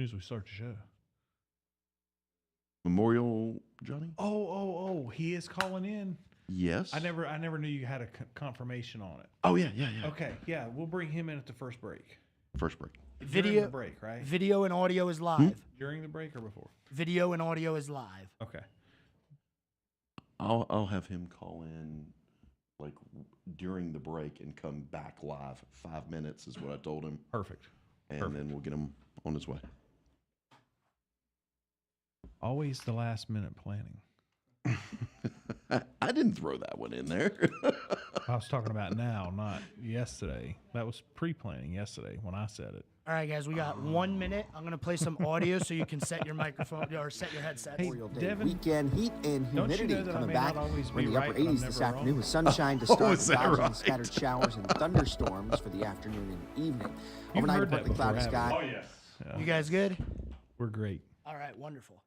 soon as we start the show. Memorial, Johnny? Oh, he is calling in. Yes. I never knew you had a confirmation on it. Oh, yeah. Okay, yeah, we'll bring him in at the first break. First break. During the break, right? Video and audio is live. During the break or before? Video and audio is live. Okay. I'll have him call in like during the break and come back live. 5 minutes is what I told him. Perfect. And then we'll get him on his way. Always the last minute planning. I didn't throw that one in there. I was talking about now, not yesterday. That was pre-planning yesterday when I said it. All right, guys, we got 1 minute. I'm going to play some audio so you can set your microphone or set your headsets. Hey, Devin, weekend heat and humidity coming back. We're in the upper 80s this afternoon with sunshine to start, dodging scattered showers and thunderstorms for the afternoon and evening. Overnight, partly cloudy sky. Oh, yes. Yeah. You guys good? We're great. All right, wonderful.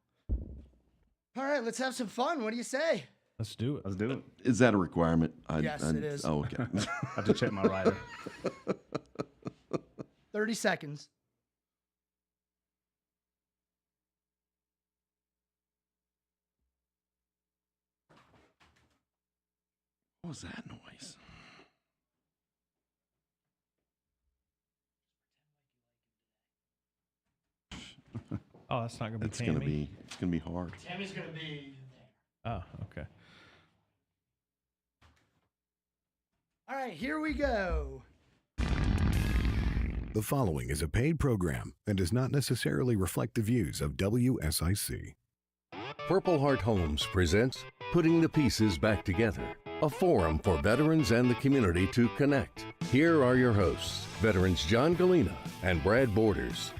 All right, let's have some fun. What do you say? Let's do it. Let's do it. Is that a requirement? Yes, it is. Oh, okay. I have to check my rider. 30 seconds. What was that noise? Oh, that's not going to be It's Tammy. gonna be hard. Tammy's going to be there. Oh, okay. All right, here we go. The following is a paid program and does not necessarily reflect the views of WSIC. Purple Heart Homes presents Putting the Pieces Back Together, a forum for veterans and the community to connect. Here are your hosts, veterans John Gallina and Brad Borders.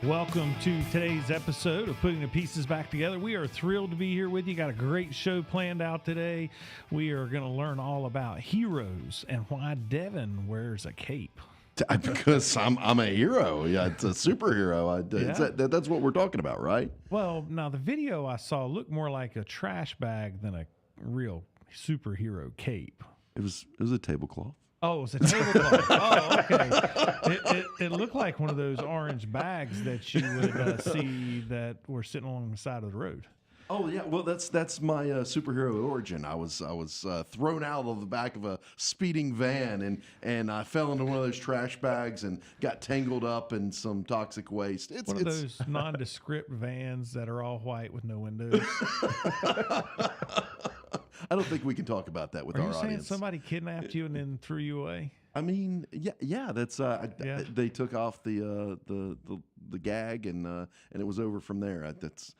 Welcome to today's episode of Putting the Pieces Back Together. We are thrilled to be here with you. Got a great show planned out today. We are going to learn all about heroes and why Devin wears a cape. Because I'm a hero. Yeah, it's a superhero. That's what we're talking about, right? Well, now the video I saw looked more like a trash bag than a real superhero cape. It was a tablecloth. Oh, it was a tablecloth. Oh, okay. It looked like one of those orange bags that you would see that were sitting along the side of the road. Oh yeah, well that's my superhero origin. I was thrown out of the back of a speeding van and I fell into one of those trash bags and got tangled up in some toxic waste. It's one of those nondescript vans that are all white with no windows. I don't think we can talk about that with our audience. Are you saying somebody kidnapped you and then threw you away? I mean, yeah. That's they took off the gag and it was over from there.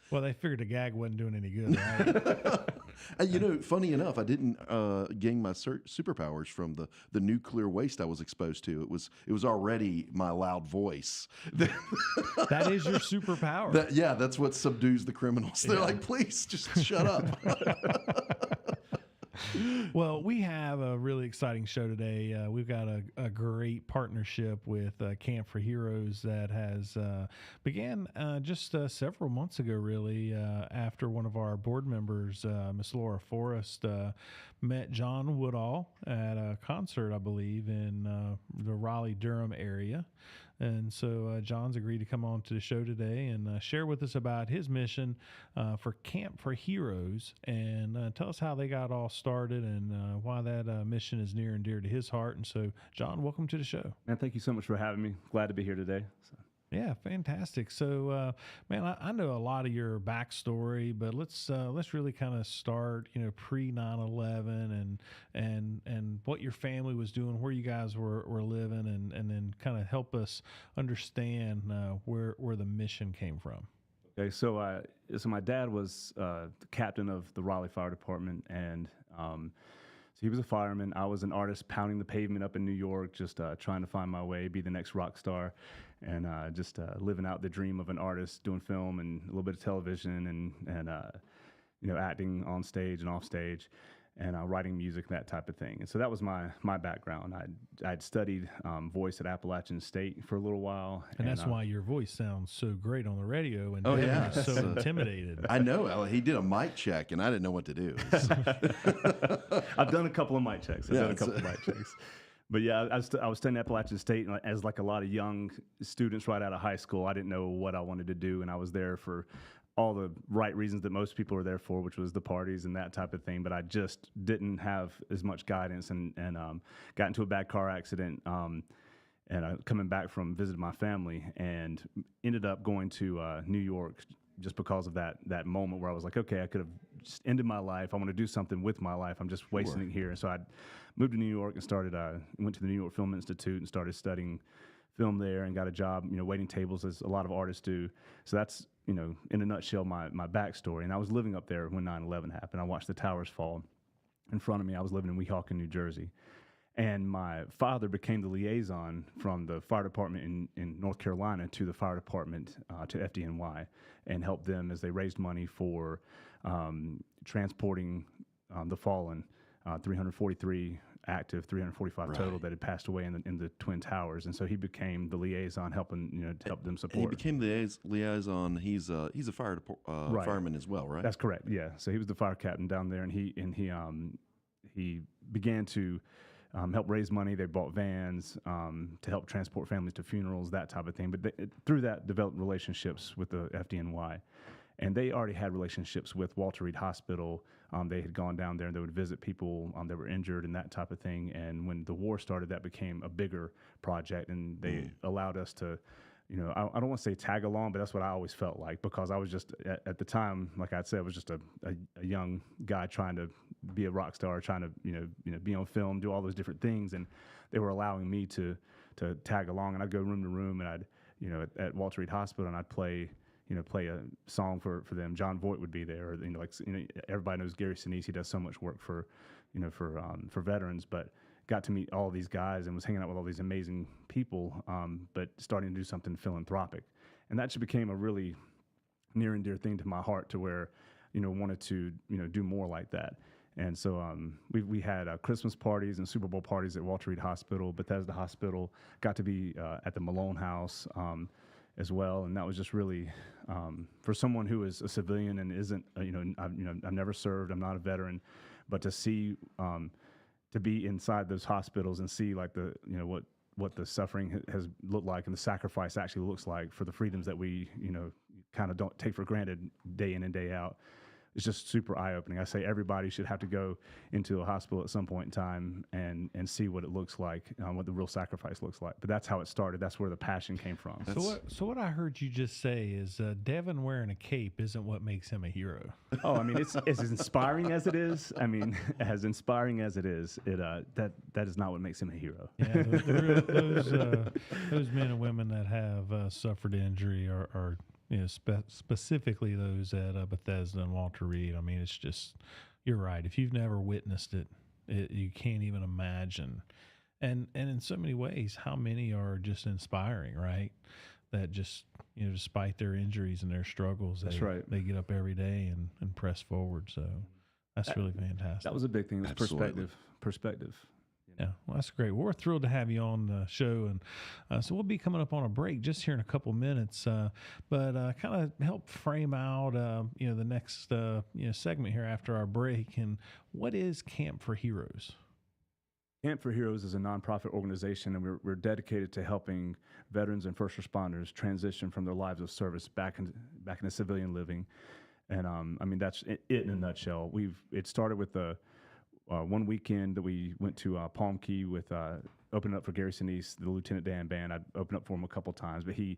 Well, they figured the gag wasn't doing any good, right? Funny enough, I didn't gain my superpowers from the nuclear waste I was exposed to. It was already my loud voice. That is your superpower. That's what subdues the criminals. They're like, please, just shut up. Well, we have a really exciting show today. We've got a great partnership with Camp4Heroes that has began just several months ago, really, after one of our board members, Miss Laura Forrest, met John Woodall at a concert, I believe, in the Raleigh-Durham area. And so John's agreed to come on to the show today and share with us about his mission for Camp4Heroes and tell us how they got all started and why that mission is near and dear to his heart. And so, John, welcome to the show. Man, thank you so much for having me. Glad to be here today. Yeah, fantastic. So, man, I know a lot of your backstory, but let's really kind of start, pre 9/11 and what your family was doing, where you guys were living, and then kind of help us understand where the mission came from. Okay, so my dad was the captain of the Raleigh Fire Department, and so he was a fireman. I was an artist pounding the pavement up in New York, just trying to find my way, be the next rock star. And just living out the dream of an artist, doing film and a little bit of television and acting on stage and off stage, and writing music, that type of thing. And so that was my background. I'd studied voice at Appalachian State for a little while, and that's why your voice sounds so great on the radio. And so intimidated. I know. He did a mic check, and I didn't know what to do. I've done a couple of mic checks. But yeah, I was studying Appalachian State, and as like a lot of young students right out of high school, I didn't know what I wanted to do, and I was there for all the right reasons that most people are there for, which was the parties and that type of thing. But I just didn't have as much guidance, and got into a bad car accident, and coming back from visiting my family, and ended up going to New York just because of that moment where I was like, okay, I could have just ended my life. I want to do something with my life. I'm just wasting it here. And so I moved to New York and went to the New York Film Institute and started studying film there, and got a job, waiting tables, as a lot of artists do. So that's, in a nutshell, my backstory. And I was living up there when 9/11 happened. I watched the towers fall in front of me. I was living in Weehawken, New Jersey. And my father became the liaison from the fire department in North Carolina to the fire department, to FDNY, and helped them as they raised money for transporting the fallen, 343 active, 345 total that had passed away in the Twin Towers. And so he became the liaison, helping to help them support. And he became the liaison. He's a fireman as well, right? That's correct. Yeah. So he was the fire captain down there, and he began to help raise money. They bought vans to help transport families to funerals, that type of thing. But through that, developed relationships with the FDNY. And they already had relationships with Walter Reed Hospital. They had gone down there and they would visit people that were injured and that type of thing. And when the war started, that became a bigger project. And they allowed us to, I don't want to say tag along, but that's what I always felt like, because I was just, at the time, like I said, I was just a young guy trying to be a rock star, trying to be on film, do all those different things. And they were allowing me to tag along. And I'd go room to room, and I'd, at Walter Reed Hospital, and I'd play a song for them. John Voight would be there. Or, everybody knows Gary Sinise. He does so much work for veterans, but got to meet all these guys and was hanging out with all these amazing people, but starting to do something philanthropic. And that just became a really near and dear thing to my heart, to where, wanted to, do more like that. And so we had Christmas parties and Super Bowl parties at Walter Reed Hospital, Bethesda Hospital, got to be at the Malone House, as well. And that was just really, for someone who is a civilian and isn't, I've never served, I'm not a veteran, but to see, to be inside those hospitals and see like what the suffering has looked like, and the sacrifice actually looks like for the freedoms that we, kind of don't take for granted day in and day out. It's just super eye-opening. I say everybody should have to go into a hospital at some point in time and see what it looks like, what the real sacrifice looks like. But that's how it started. That's where the passion came from. So what I heard you just say is Devin wearing a cape isn't what makes him a hero. Oh, I mean, it's as inspiring as it is. I mean, as inspiring as it is, that is not what makes him a hero. Yeah, those men and women that have suffered injury are specifically those at Bethesda and Walter Reed. I mean, it's just, you're right. If you've never witnessed it, you can't even imagine. And in so many ways, how many are just inspiring, right? That just, despite their injuries and their struggles, they get up every day and press forward. So that's really fantastic. That was a big thing. It was perspective. Yeah, well, that's great. Well, we're thrilled to have you on the show, and so we'll be coming up on a break just here in a couple minutes. But kind of help frame out, the next segment here after our break. And what is Camp4Heroes? Camp4Heroes is a nonprofit organization, and we're dedicated to helping veterans and first responders transition from their lives of service back into civilian living. And I mean, that's it in a nutshell. It started with one weekend that we went to Palm Key with opening up for Gary Sinise, the Lieutenant Dan Band. I'd opened up for him a couple times, but he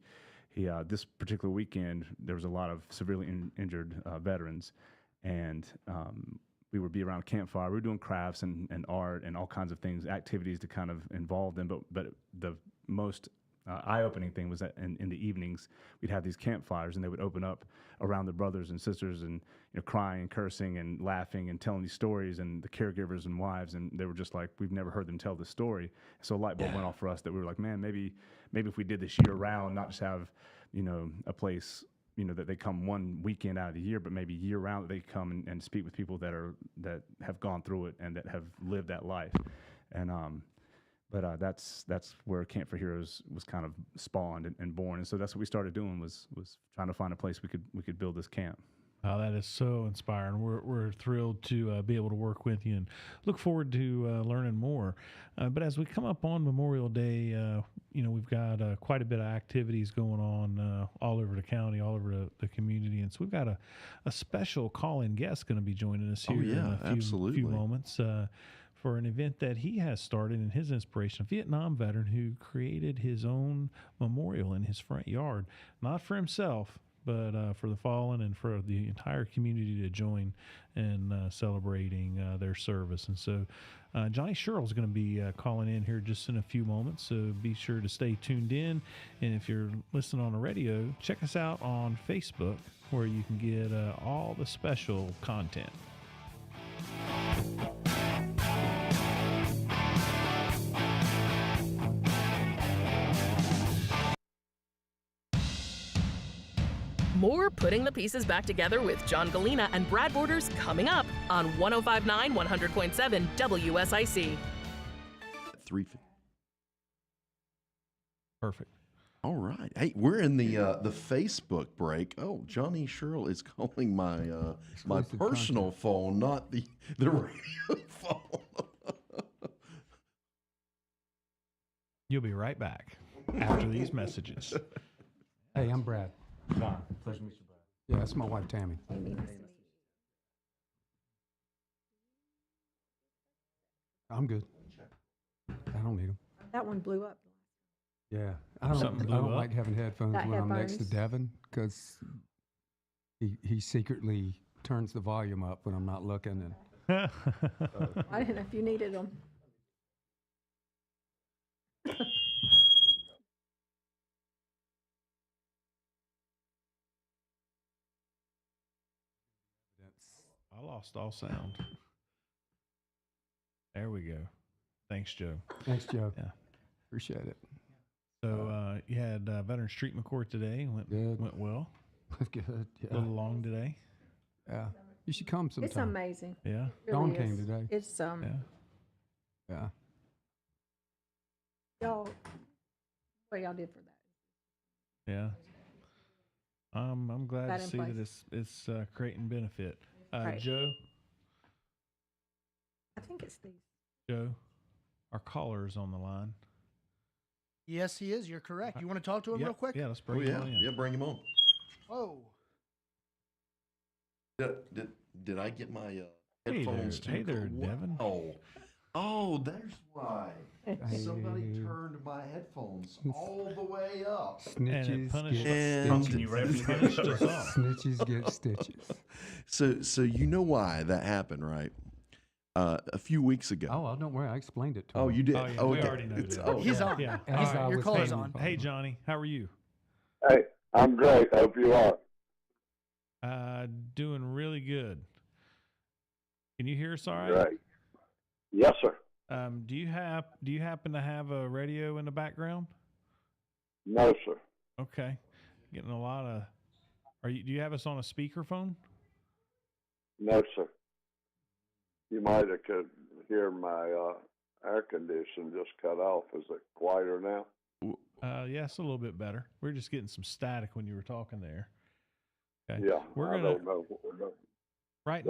this particular weekend there was a lot of severely injured veterans, and we would be around a campfire. We were doing crafts and art and all kinds of things, activities to kind of involve them. But the most eye-opening thing was that in the evenings we'd have these campfires, and they would open up around their brothers and sisters, and crying and cursing and laughing and telling these stories, and the caregivers and wives, and they were just like, we've never heard them tell this story. So a light bulb went off for us that we were like, man, maybe if we did this year round, not just have a place that they come one weekend out of the year, but maybe year round that they come and speak with people that have gone through it and that have lived that life. And But that's where Camp4Heroes was kind of spawned and born, and so that's what we started doing was trying to find a place we could build this camp. Oh, that is so inspiring. We're thrilled to be able to work with you and look forward to learning more. But as we come up on Memorial Day, we've got quite a bit of activities going on all over the county, all over the community. And so we've got a special call-in guest going to be joining us here in a few moments for an event that he has started in his inspiration, a Vietnam veteran who created his own memorial in his front yard, not for himself, but for the fallen and for the entire community to join in celebrating their service. And so Johnny Sherrill is going to be calling in here just in a few moments, so be sure to stay tuned in. And if you're listening on the radio, check us out on Facebook, where you can get all the special content. More Putting the Pieces Back Together with John Gallina and Brad Borders coming up on 105.9 100.7 WSIC. Perfect. All right. Hey, we're in the Facebook break. Oh, Johnny Sherrill is calling my my personal phone, not the radio phone. You'll be right back after these messages. Hey, I'm Brad. John, pleasure to meet you, Brad. Yeah, that's my wife, Tammy. I'm good. I don't need them. That one blew up. Yeah, I don't like having headphones when I'm next to Devin, because he secretly turns the volume up when I'm not looking. And I didn't know if you needed them. I lost all sound. There we go. Thanks, Joe. Thanks, Joe. Yeah. Appreciate it. So you had Veterans Treatment Court today. Went well. Good. Yeah. A little long today. Yeah. You should come sometime. It's amazing. Yeah. It Dawn really came is. today. It's Yeah. y'all. What y'all did for that? Yeah. I'm glad That to in see place. that it's creating benefit. Right. Joe, I think it's these. Joe, our caller is on the line. Yes, he is. You're correct. You want to talk to him real quick? Yeah, let's bring him on in. Yeah, bring him on. Oh. Did I get my Hey headphones there, Devin. Oh, there's why. Somebody turned my headphones all the way up. Snitches Punished us all. Snitches get stitches. So you know why that happened, right? A few weeks ago. Oh, don't worry. I explained it to him. Oh, you did? Oh, yeah, we already know that. Oh, He's on. Yeah. Your caller's on. Hey, Johnny, how are you? Hey, I'm great. Hope you are. Doing really good. Can you hear us all right? Great. Yes, sir. Do you happen to have a radio in the background? No, sir. Okay. Getting a lot of. Do you have us on a speakerphone? No, sir. You might have could hear my air condition just cut off. Is it quieter now? Yeah, it's a little bit better. We're just getting some static when you were talking there. Okay. Yeah, I don't know. Right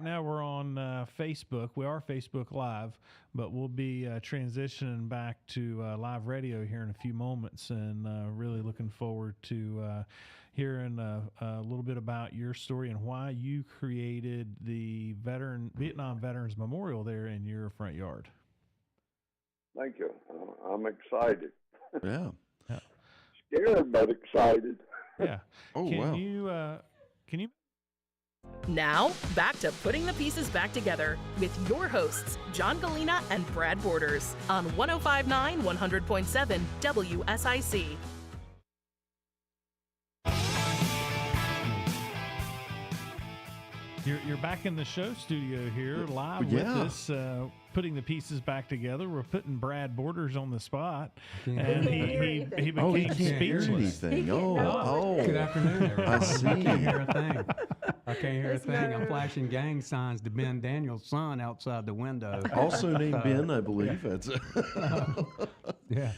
now we're on Facebook. We are Facebook Live, but we'll be transitioning back to live radio here in a few moments, and really looking forward to hearing a little bit about your story and why you created the Vietnam Veterans Memorial there in your front yard. Thank you. I'm excited. Yeah. Scared, but excited. Yeah. Oh, wow. Can you? Now, back to Putting the Pieces Back Together with your hosts, John Gallina and Brad Borders on 105.9 100.7 WSIC. You're back in the show studio here, live with us, putting the pieces back together. We're putting Brad Borders on the spot, and he became speechless. Anything. Good afternoon, everybody. I see. I can't hear a thing. I can't hear a thing. I'm flashing gang signs to Ben Daniel's son outside the window. Also named Ben, I believe. That's Yeah.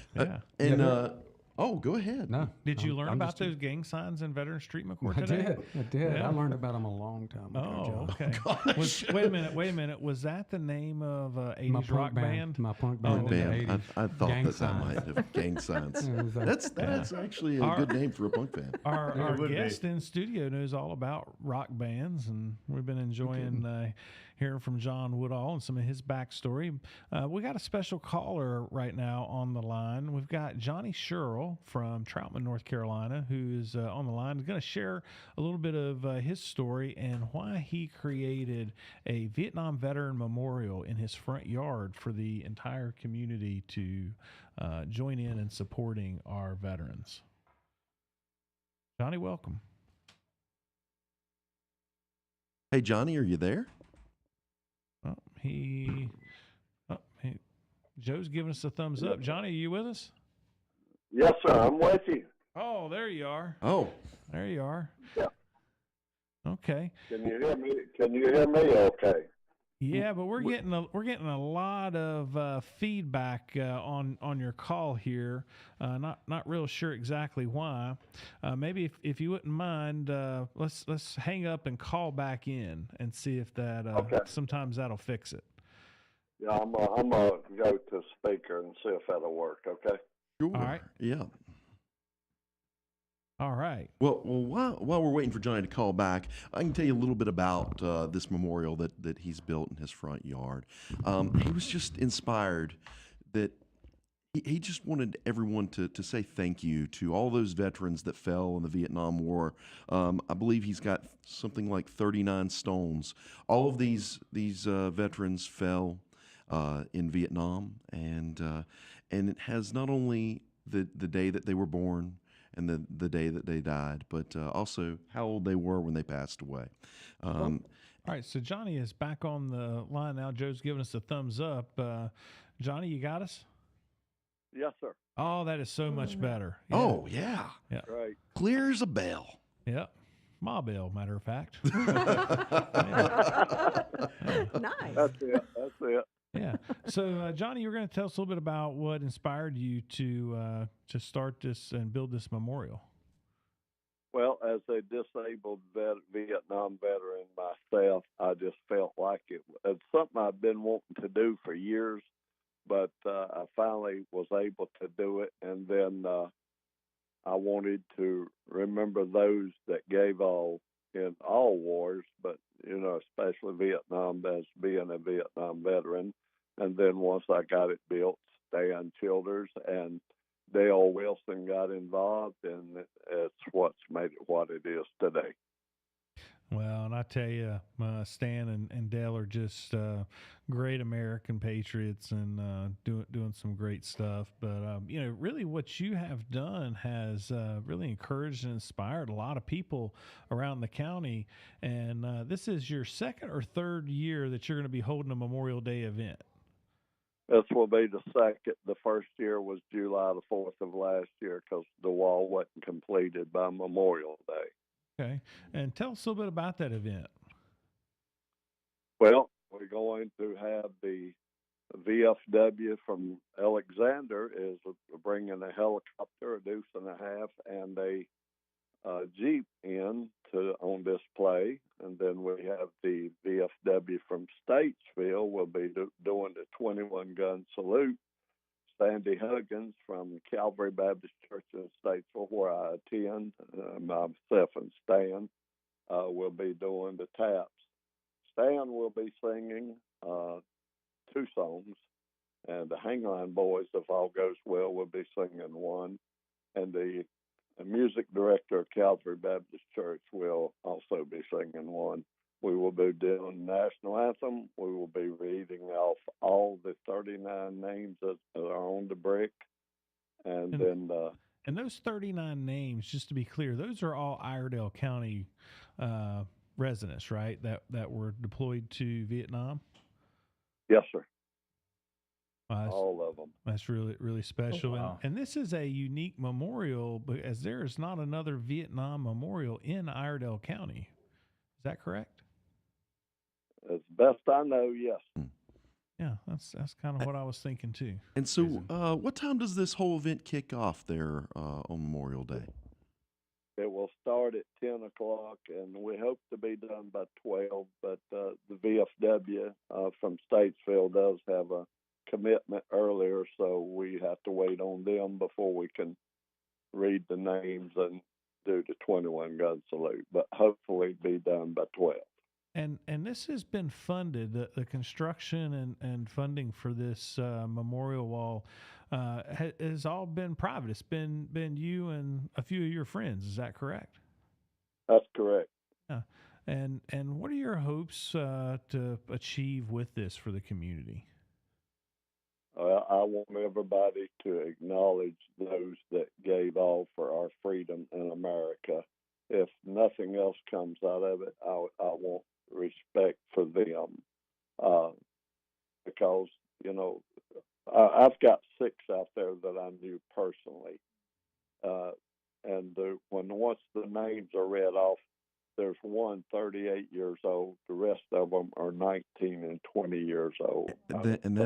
and Oh, go ahead. No. Did you learn about those gang signs in Veterans Treatment Court I today? did. Yeah. I learned about them a long time ago, John. Okay. Wait a minute. Was that the name of 80s rock band? My punk band in the 80s. I thought that might have gang signs. That's actually a good name for a punk band. Our guest in studio knows all about rock bands, and we've been enjoying hearing from John Woodall and some of his backstory. We got a special caller right now on the line. We've got Johnny Sherrill from Troutman, North Carolina, who is on the line. He's going to share a little bit of his story and why he created a Vietnam veteran memorial in his front yard for the entire community to join in supporting our veterans. Johnny, welcome. Hey, Johnny, are you there? Joe's giving us a thumbs up. Johnny, are you with us? Yes, sir. I'm with you. Oh, there you are. Oh, there you are. Yeah. Okay. Can you hear me? Okay. Yeah, but we're getting a lot of feedback on your call here. Not real sure exactly why. Maybe if you wouldn't mind, let's hang up and call back in and see if that sometimes that'll fix it. Yeah, I'm gonna go to speaker and see if that'll work. Okay. Sure. All right. Yeah. All right. Well, while we're waiting for Johnny to call back, I can tell you a little bit about this memorial that he's built in his front yard. He was just inspired that he just wanted everyone to say thank you to all those veterans that fell in the Vietnam War. I believe he's got something like 39 stones. All of these veterans fell in Vietnam, and it has not only the day that they were born and the day that they died, but also how old they were when they passed away. All right, so Johnny is back on the line now. Joe's giving us a thumbs up. Johnny, you got us? Yes, sir. Oh, that is so much better. Yeah. Oh, yeah. Right. Clear as a bell. Yep. My bell, matter of fact. Nice. That's it. Yeah. So, Johnny, you were going to tell us a little bit about what inspired you to start this and build this memorial. Well, as a disabled Vietnam veteran myself, I just felt like it's something I've been wanting to do for years, but I finally was able to do it. And then I wanted to remember those that gave all in all wars, but, especially Vietnam, as being a Vietnam veteran. And then once I got it built, Stan Childers and Dale Wilson got involved, and it's what's made it what it is today. Well, and I tell you, Stan and Dale are just great American patriots and doing some great stuff. But, really what you have done has really encouraged and inspired a lot of people around the county. And this is your second or third year that you're going to be holding a Memorial Day event. This will be the second. The first year was July the 4th of last year because the wall wasn't completed by Memorial Day. Okay. And tell us a little bit about that event. Well, we're going to have the VFW from Alexander is bringing a helicopter, a deuce and a half, and a Jeep on display. And then we have the VFW from Statesville will be doing the 21-gun salute. Sandy Huggins from Calvary Baptist Church in Statesville, where I attend, myself and Stan, will be doing the taps. Stan will be singing 2 songs, and the Hangline Boys, if all goes well, will be singing one. And the music director of Calvary Baptist Church will also be singing one. We will be doing the national anthem. We will be reading off all the 39 names that are on the brick. And then... and those 39 names, just to be clear, those are all Iredell County residents, right, that were deployed to Vietnam? Yes, sir. All of them. That's really, really special. Oh, wow. And this is a unique memorial, as there is not another Vietnam memorial in Iredell County. Is that correct? As best I know, yes. Yeah, that's kind of what I was thinking too. And so, what time does this whole event kick off there on Memorial Day? It will start at 10 o'clock, and we hope to be done by 12. But the VFW from Statesville does have a commitment earlier, so we have to wait on them before we can read the names and do the 21 gun salute. But hopefully be done by 12. And this has been funded, the construction and funding for this memorial wall has all been private. It's been you and a few of your friends. Is that correct? That's correct. Yeah. And what are your hopes to achieve with this for the community? I want everybody to acknowledge those that gave all for our freedom in America. If nothing else comes out of it, I want respect for them, because I've got 6 out there that I knew personally, and once the names are read off, there's one 38 years old. The rest of them are 19 and 20 years old. And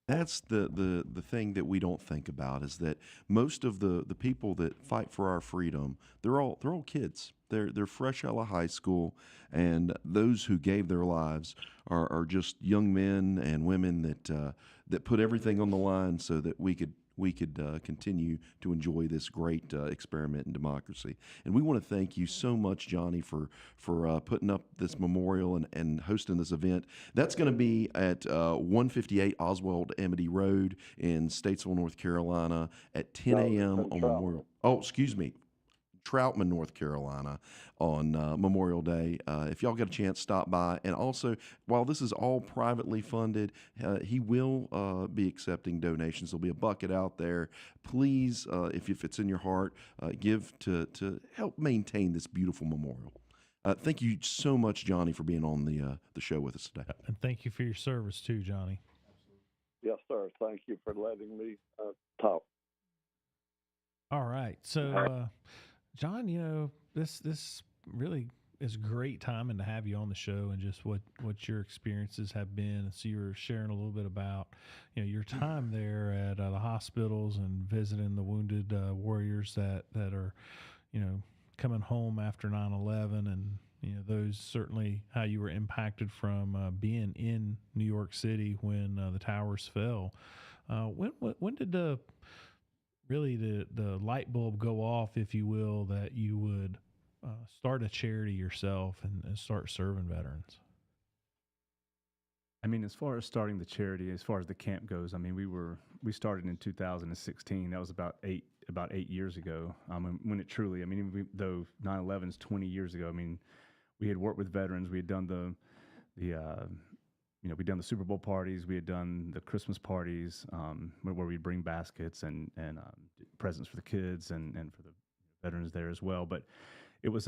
that's the thing that we don't think about, is that most of the people that fight for our freedom, they're all kids. They're fresh out of high school, and those who gave their lives are just young men and women that put everything on the line so that we could continue to enjoy this great experiment in democracy. And we want to thank you so much, Johnny, for putting up this memorial and hosting this event. That's going to be at 158 Oswald Amity Road in Statesville, North Carolina at 10 a.m. on Memorial. Oh, excuse me. Troutman, North Carolina, on Memorial Day. If y'all get a chance, stop by. And also, while this is all privately funded, he will be accepting donations. There'll be a bucket out there. Please, if it's in your heart, give to help maintain this beautiful memorial. Thank you so much, Johnny, for being on the show with us today. And thank you for your service too, Johnny. Yes, sir. Thank you for letting me talk. All right. So, John, this really is great timing to have you on the show, and just what your experiences have been. And so you were sharing a little bit about, your time there at the hospitals and visiting the wounded warriors that are, coming home after 9/11, and those certainly how you were impacted from being in New York City when the towers fell. When did the light bulb go off, if you will, that you would start a charity yourself and start serving veterans? I mean, as far as starting the charity, as far as the camp goes, I mean, we started in 2016. That was about eight years ago. When it truly, I mean, though 9/11 is 20 years ago. I mean, we had worked with veterans. We had done we'd done the Super Bowl parties. We had done the Christmas parties, where we'd bring baskets and presents for the kids and for the veterans there as well. But it was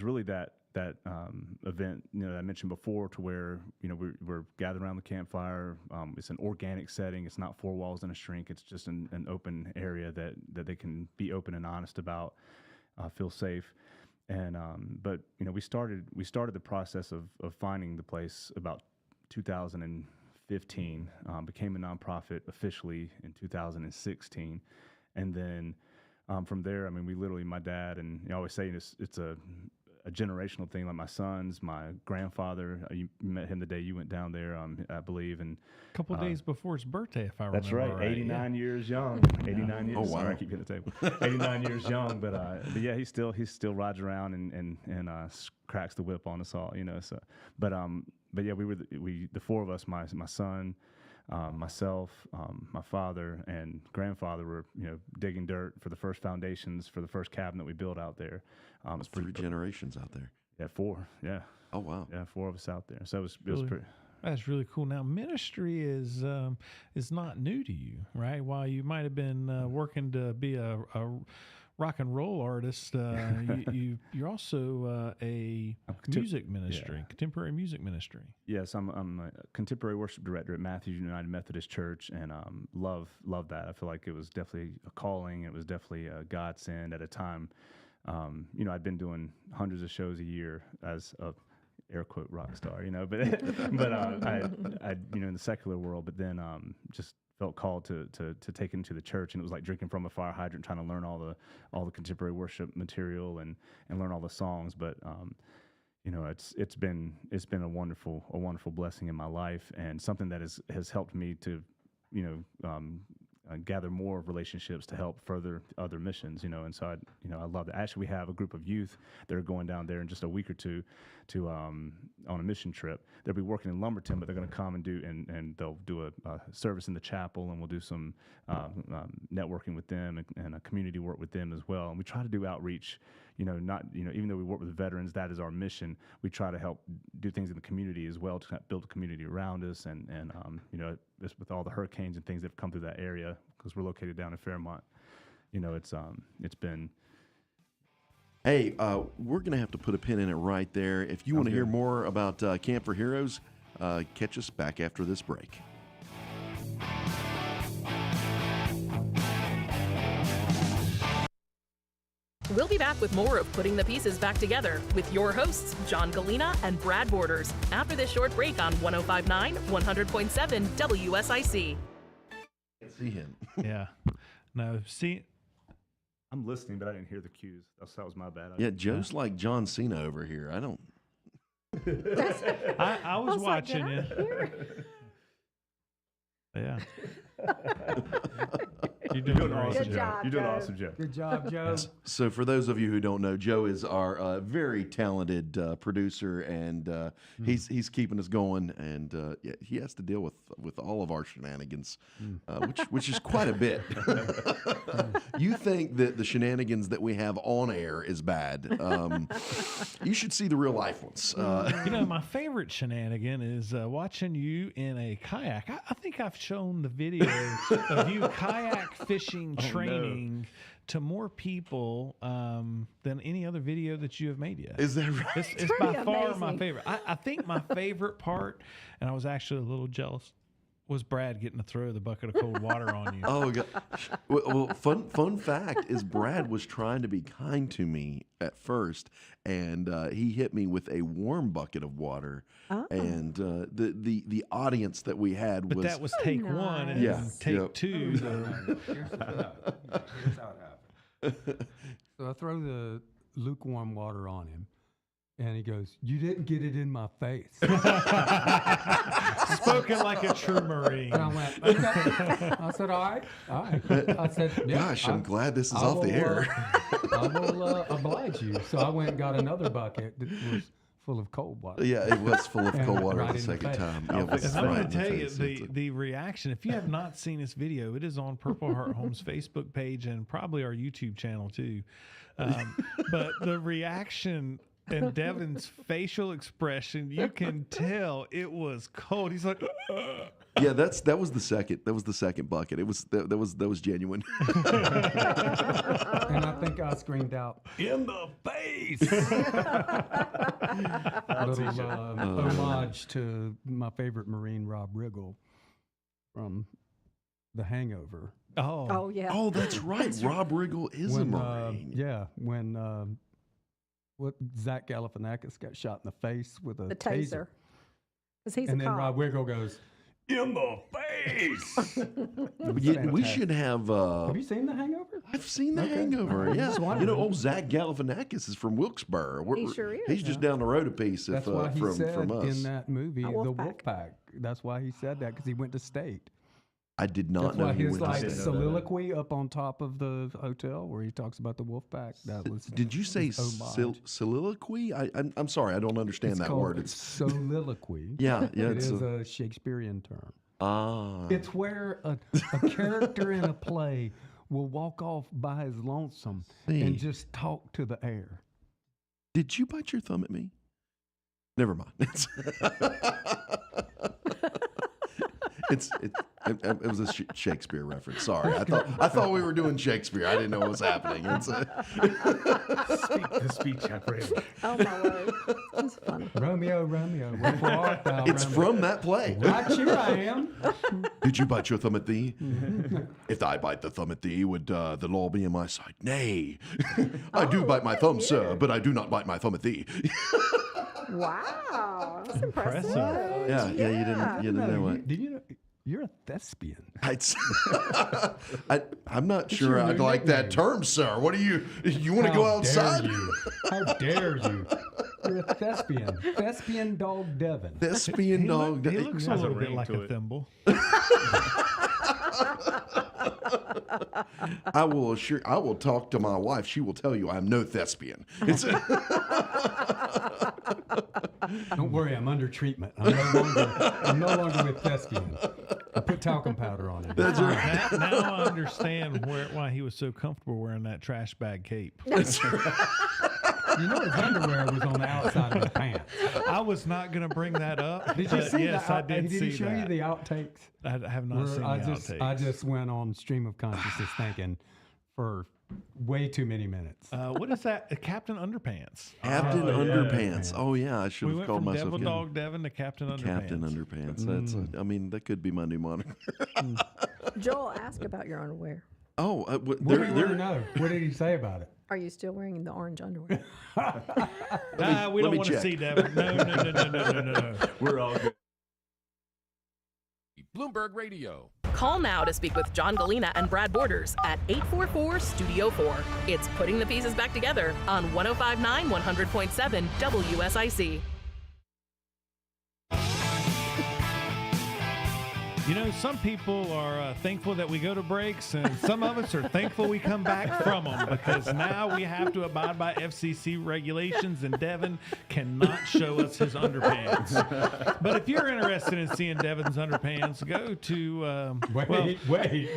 really that event that I mentioned before, to where we're gathered around the campfire. It's an organic setting. It's not 4 walls and a shrink. It's just an open area that they can be open and honest about, feel safe. And but we started the process of finding the place about 2015, became a nonprofit officially in 2016, and then from there, I mean, we literally, my dad, and I always say it's a generational thing. Like my sons, my grandfather, you met him the day you went down there, I believe, and a couple of days before his birthday, if I remember. That's right, 89 years young. 89 years. Oh wow! Sorry, I keep hitting the table. 89 years young, but yeah, he still rides around and cracks the whip on us all, So, but yeah, we were the 4 of us, my son, myself, my father, and grandfather were digging dirt for the first foundations for the first cabin that we built out there. It's 3 generations out there. Yeah, 4. Yeah. Oh wow. Yeah, 4 of us out there. So it was pretty. That's really cool. Now, ministry is not new to you, right? While you might have been working to be a rock and roll artist, you're also a music ministry, contemporary music ministry. Yes, I'm a contemporary worship director at Matthews United Methodist Church, and love that. I feel like it was definitely a calling. It was definitely a godsend at a time. I'd been doing hundreds of shows a year as air quote rock star, but I in the secular world, but then just felt called to take it into the church, and it was like drinking from a fire hydrant, trying to learn all the contemporary worship material and learn all the songs. But it's been a wonderful blessing in my life, and something that has helped me to gather more relationships to help further other missions, and so I love that. Actually, we have a group of youth that are going down there in just a week or two to on a mission trip. They'll be working in Lumberton, but they're going to come and they'll do a service in the chapel, and we'll do some networking with them and a community work with them as well. And we try to do outreach, even though we work with veterans, that is our mission. We try to help do things in the community as well to kind of build a community around us, and just with all the hurricanes and things that have come through that area, because we're located down in Fairmont, it's been. Hey, we're going to have to put a pin in it right there. If you want to hear more about Camp4Heroes, catch us back after this break. We'll be back with more of Putting the Pieces Back Together with your hosts, John Gallina and Brad Borders, after this short break on 105.9, 100.7 WSIC. See him. Yeah. No, see. I'm listening, but I didn't hear the cues. That was my bad. Yeah, Joe's like John Cena over here. I don't. I was watching you. Yeah. You're doing awesome, Joe. You're doing awesome, Joe. Good job, Joe. So for those of you who don't know, Joe is our very talented producer, and he's keeping us going, and he has to deal with all of our shenanigans, which is quite a bit. You think that the shenanigans that we have on air is bad. You should see the real life ones. My favorite shenanigan is watching you in a kayak. I think I've shown the video of you kayak fishing training to more people than any other video that you have made yet. Is that right? It's by far my favorite. I think my favorite part, and I was actually a little jealous, was Brad getting to throw the bucket of cold water on you. Oh, God. Well, fun fact is Brad was trying to be kind to me at first, and he hit me with a warm bucket of water. Oh. And the audience that we had was... But that was take one, and take two. Here's how it happened. So I throw the lukewarm water on him, and he goes, "You didn't get it in my face." Spoken like a true Marine. And I went, okay. I said, all right. I said, yeah, gosh, I'm glad this is off the air. I will oblige you. So I went and got another bucket that was full of cold water. Yeah, it was full of cold water the second time. Yeah, I'm going to tell you the reaction. If you have not seen this video, it is on Purple Heart Home's Facebook page and probably our YouTube channel too. But the reaction and Devin's facial expression, you can tell it was cold. He's like, yeah, that was the second bucket. It was that was genuine. And I think I screamed out, "In the face!" A little homage to my favorite Marine, Rob Riggle, from The Hangover. Oh yeah. Oh, that's right. Rob Riggle is a Marine. When Zach Galifianakis got shot in the face with a taser. Because he's and a then cop. Rob Riggle goes, "In the face!" We should have. Have you seen The Hangover? I've seen The Hangover. Yeah, old Zach Galifianakis is from Wilkes-Barre. He sure is. He's just down the road a piece. That's why he said from us in that movie, The Wolfpack. That's why he said that, because he went to state. I did not know he went to state. That's why his soliloquy up on top of the hotel where he talks about the Wolfpack. That was. Did you say soliloquy? I'm sorry, I don't understand that word. It's soliloquy. Yeah. It is a Shakespearean term. Ah. It's where a character in a play will walk off by his lonesome and just talk to the air. Did you bite your thumb at me? Never mind. It was a Shakespeare reference. Sorry, I thought we were doing Shakespeare. I didn't know what was happening. The speech apparatus. Oh my word, it's funny. Romeo, wherefore art thou? It's Romeo? from that play. Right here I am. Did you bite your thumb at thee? If I bite the thumb at thee, would the law be on my side? Nay, I do bite my thumb, sir, but I do not bite my thumb at thee. Wow, that's impressive. Yeah, you didn't know it. Did you know you're a thespian? I'm not sure I'd like that term, sir. What do you want to go outside? How dare you? You're a thespian. Thespian dog Devin. Thespian dog Devin. He looks a little bit like a thimble. I will talk to my wife. She will tell you I'm no thespian. Don't worry, I'm under treatment. I'm no longer with thespian. I put talcum powder on it. That's right. Now I understand why he was so comfortable wearing that trash bag cape. That's right. You know his underwear was on the outside of his pants. I was not going to bring that up. Did you see yes, I did see that. Did he show you the outtakes? I have not seen the outtakes. I just went on stream of consciousness thinking for way too many minutes. What is that? Captain Underpants. Captain Underpants. Oh yeah, I should have called myself. Devil Dog Devin to Captain Underpants. Captain Underpants. That's. That could be my new moniker. Joel, ask about your underwear. Oh, what do you want to know? What did he say about it? Are you still wearing the orange underwear? We don't want to see Devin. No. We're all good. Bloomberg Radio. Call now to speak with John Gallina and Brad Borders at 844-STUDIO-4. It's Putting the Pieces Back Together on 105.9 100.7 WSIC. You know, some people are thankful that we go to breaks, and some of us are thankful we come back from them, because now we have to abide by FCC regulations, and Devin cannot show us his underpants. But if you're interested in seeing Devin's underpants, go to go somewhere. Wait.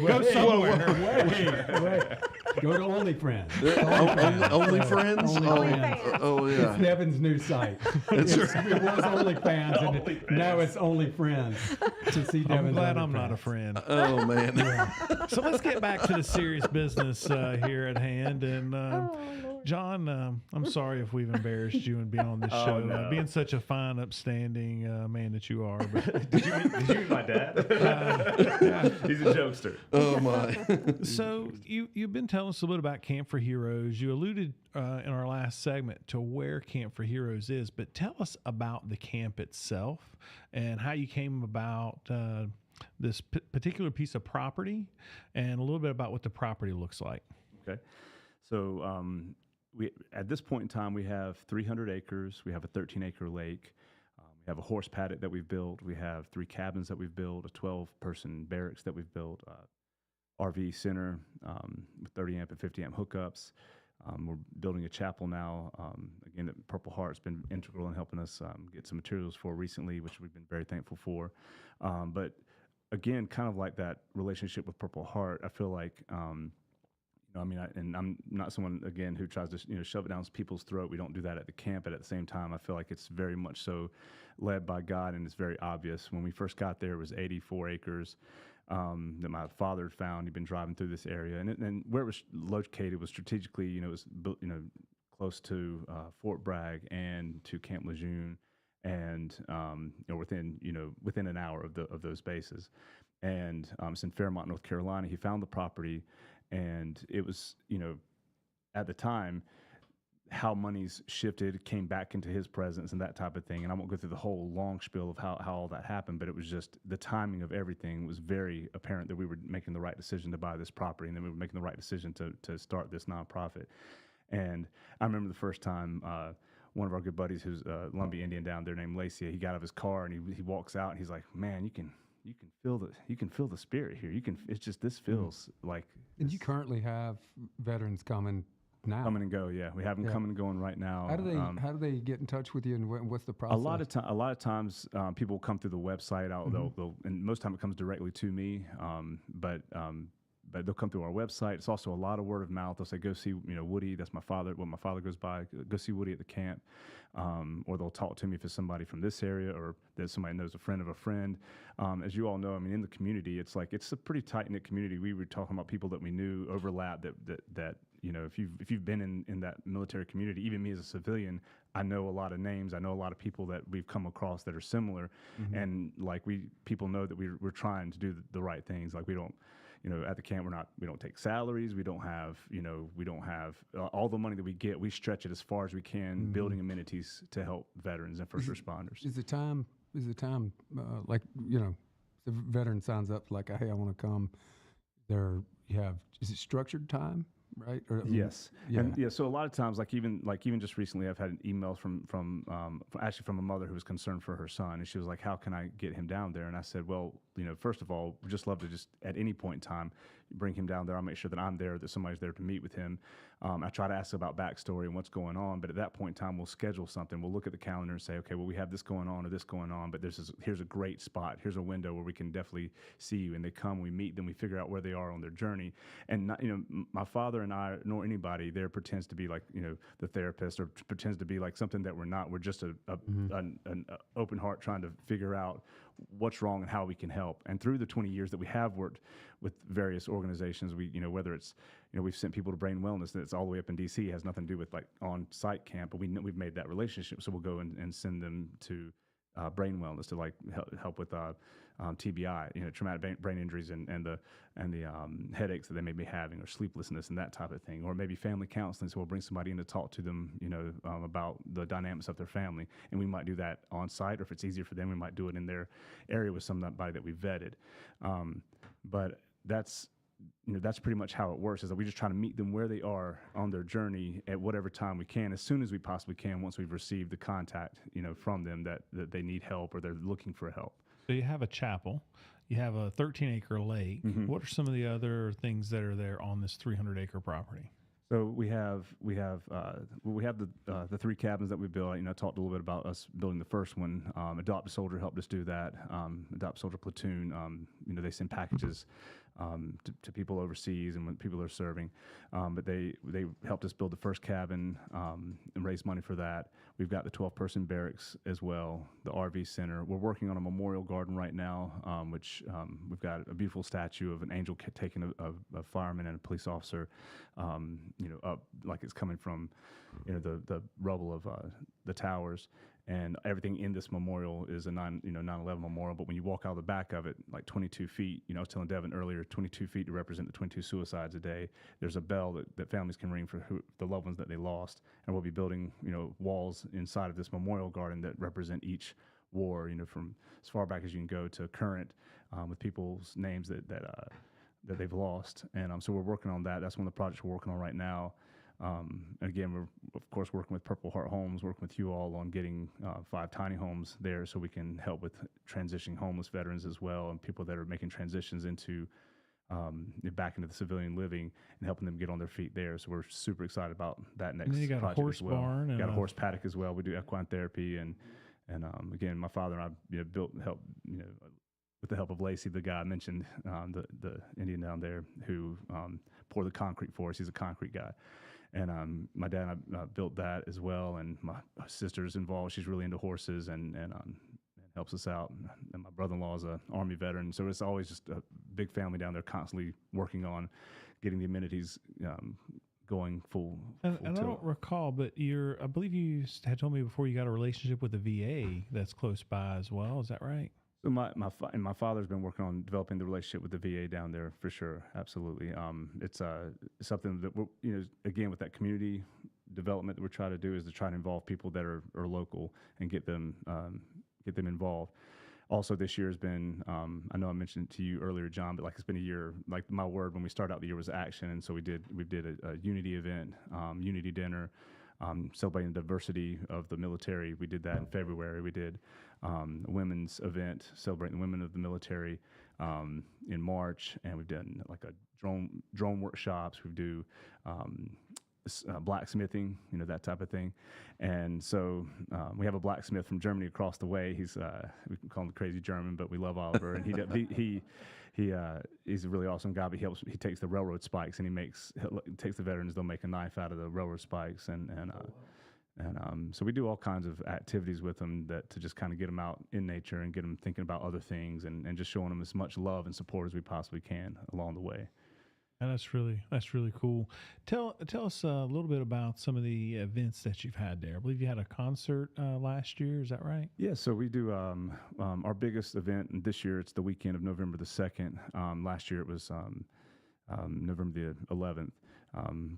Go to OnlyFriends. OnlyFriends? Oh yeah. It's Devin's new site. It was OnlyFans, and now it's OnlyFriends to see Devin's. I'm glad I'm not a friend. Oh man. So let's get back to the serious business here at hand. And John, I'm sorry if we've embarrassed you in being on this show. No. Being such a fine, upstanding man that you are. But Did you meet my dad? Yeah. He's a jokester. Oh my. So you've been telling us a little bit about Camp4Heroes. You alluded in our last segment to where Camp4Heroes is, but tell us about the camp itself and how you came about this particular piece of property, and a little bit about what the property looks like. Okay. So we at this point in time, we have 300 acres. We have a 13-acre lake. We have a horse paddock that we've built. We have 3 cabins that we've built, a 12-person barracks that we've built, RV center with 30 amp and 50 amp hookups. We're building a chapel now. Again, that Purple Heart's been integral in helping us get some materials for recently, which we've been very thankful for. But again, kind of like that relationship with Purple Heart, I feel like, and I'm not someone, again, who tries to shove it down people's throat. We don't do that at the camp, but at the same time, I feel like it's very much so led by God, and it's very obvious. When we first got there, it was 84 acres. That my father had found. He'd been driving through this area, and where it was located was strategically, it was built, close to Fort Bragg and to Camp Lejeune, and within an hour of those bases. And it's in Fairmont, North Carolina. He found the property, and it was, at the time, how money's shifted, came back into his presence and that type of thing. And I won't go through the whole long spiel of how all that happened, but it was just the timing of everything was very apparent that we were making the right decision to buy this property, and then we were making the right decision to start this nonprofit. And I remember the first time one of our good buddies, who's a Lumbee Indian down there named Lacey, he got out of his car and he walks out and he's like, "Man, you can feel the spirit here. It's just, this feels like." And you currently have veterans coming now. Coming and go, yeah. We have them coming and going right now. How do they get in touch with you, and what's the process? A lot of times, people will come through the website. And most time it comes directly to me. But they'll come through our website. It's also a lot of word of mouth. They'll say, "Go see, Woody." That's my father. When my father goes by, go see Woody at the camp. Or they'll talk to me if it's somebody from this area, or that somebody knows a friend of a friend. As you all know, in the community, it's a pretty tight knit community. We were talking about people that we knew overlap. That if you've been in that military community, even me as a civilian, I know a lot of names. I know a lot of people that we've come across that are similar, and people know that we're trying to do the right things. Like, we don't. at the camp, we don't take salaries. We don't have all the money that we get. We stretch it as far as we can, building amenities to help veterans and first responders. Is the time like, the veteran signs up like, hey, I want to come. Is it structured time? Right? Or, yes. Yeah. And so a lot of times, like even just recently, I've had emails from a mother who was concerned for her son, and she was like, "How can I get him down there?" And I said, "Well, first of all, we just love to just at any point in time bring him down there. I'll make sure that I'm there, that somebody's there to meet with him. I try to ask about backstory and what's going on, but at that point in time, we'll schedule something. We'll look at the calendar and say, okay, well, we have this going on or this going on, but here's a great spot. Here's a window where we can definitely see you." And they come, we meet them, we figure out where they are on their journey. And not, my father and I, nor anybody there pretends to be like, the therapist, or pretends to be like something that we're not. We're just an open heart trying to figure out what's wrong and how we can help. And through the 20 years that we have worked with various organizations, whether it's, we've sent people to Brain Wellness that's all the way up in DC, has nothing to do with like on-site camp, but we've made that relationship. So we'll go and send them to Brain Wellness to like help with TBI, traumatic brain injuries and the headaches that they may be having, or sleeplessness and that type of thing, or maybe family counseling. So we'll bring somebody in to talk to them, about the dynamics of their family, and we might do that on site, or if it's easier for them, we might do it in their area with somebody that we vetted. But that's pretty much how it works, is that we just try to meet them where they are on their journey at whatever time we can, as soon as we possibly can, once we've received the contact, from them that they need help or they're looking for help. So you have a chapel, you have a 13-acre lake. Mm-hmm. What are some of the other things that are there on this 300-acre property? So we have the 3 cabins that we built. I talked a little bit about us building the first one. Adopt a Soldier helped us do that. Adopt a Soldier Platoon, they send packages to people overseas and when people are serving. But they helped us build the first cabin and raise money for that. We've got the 12-person barracks as well, the RV center. We're working on a memorial garden right now, which we've got a beautiful statue of an angel taking a fireman and a police officer, up like it's coming from, the rubble of the towers. And everything in this memorial is a 9/11 memorial. But when you walk out of the back of it, like 22 feet, I was telling Devin earlier, 22 feet to represent the 22 suicides a day. There's a bell that families can ring for the loved ones that they lost. And we'll be building, walls inside of this memorial garden that represent each war, from as far back as you can go to current, with people's names that they've lost. And so we're working on that. That's one of the projects we're working on right now. Again, we're of course working with Purple Heart Homes, working with you all on getting 5 tiny homes there, so we can help with transitioning homeless veterans as well, and people that are making transitions into back into the civilian living, and helping them get on their feet there. So we're super excited about that next project as well. You got a horse barn. We got a horse paddock as well. We do equine therapy, and again, my father and I helped with the help of Lacey, the guy I mentioned, the Indian down there who poured the concrete for us. He's a concrete guy. And my dad and I built that as well, and my sister's involved. She's really into horses and helps us out. And my brother-in-law is an Army veteran, so it's always just a big family down there, constantly working on getting the amenities going full. And I don't recall, but I believe you had told me before you got a relationship with the VA that's close by as well. Is that right? So my father's been working on developing the relationship with the VA down there for sure, absolutely. It's something that we're, again, with that community development that we're trying to do, is to try to involve people that are local and get them involved. Also, this year has been, I know I mentioned it to you earlier, John, but it's been a year. Like my word when we started out the year was action, and so we did a unity event, unity dinner. Celebrating the diversity of the military. We did that in February. We did a women's event celebrating the women of the military in March, and we've done like a drone workshops. We do blacksmithing, that type of thing. And so we have a blacksmith from Germany across the way. He's we can call him the crazy German, but we love Oliver, and he's a really awesome guy. But he takes the railroad spikes and he takes the veterans. They'll make a knife out of the railroad spikes, and so we do all kinds of activities with them to just kind of get them out in nature and get them thinking about other things, and just showing them as much love and support as we possibly can along the way. And that's really cool. Tell us a little bit about some of the events that you've had there. I believe you had a concert last year. Is that right? Yeah, so we do our biggest event, and this year it's the weekend of November the 2nd. Last year it was November the 11th.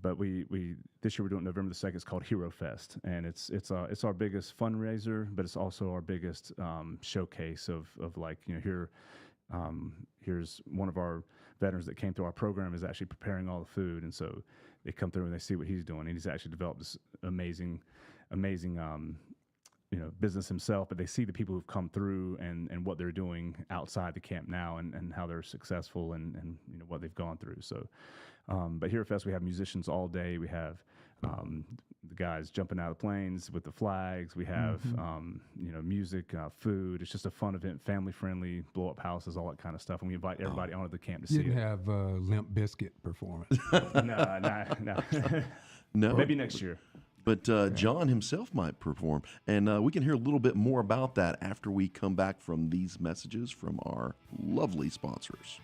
But we this year we're doing November the 2nd. It's called Hero Fest, and it's our biggest fundraiser, but it's also our biggest showcase of like, here's one of our veterans that came through our program is actually preparing all the food, and so they come through and they see what he's doing, and he's actually developed this amazing business himself, but they see the people who've come through and what they're doing outside the camp now, and how they're successful and what they've gone through. So but here at Fest we have musicians all day. We have the guys jumping out of the planes with the flags. We have music, food. It's just a fun event, family friendly, blow up houses, all that kind of stuff, and we invite everybody onto the camp to see it. You didn't have Limp Bizkit performance. No. Maybe next year. But John himself might perform. And we can hear a little bit more about that after we come back from these messages from our lovely sponsors.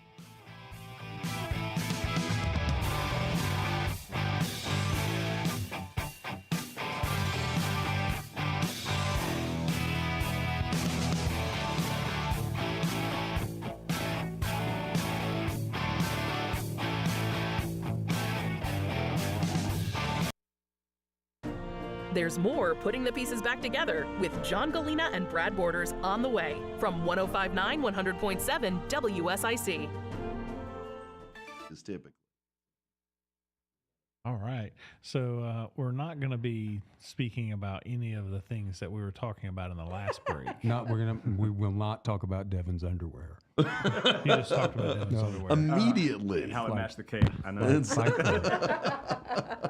There's more Putting the Pieces Back Together with John Gallina and Brad Borders on the way from 105.9 100.7 WSIC. Is typically. All right. So we're not going to be speaking about any of the things that we were talking about in the last break. We will not talk about Devin's underwear. You just talked about Devin's underwear. Immediately. And how it matched the cake. I know.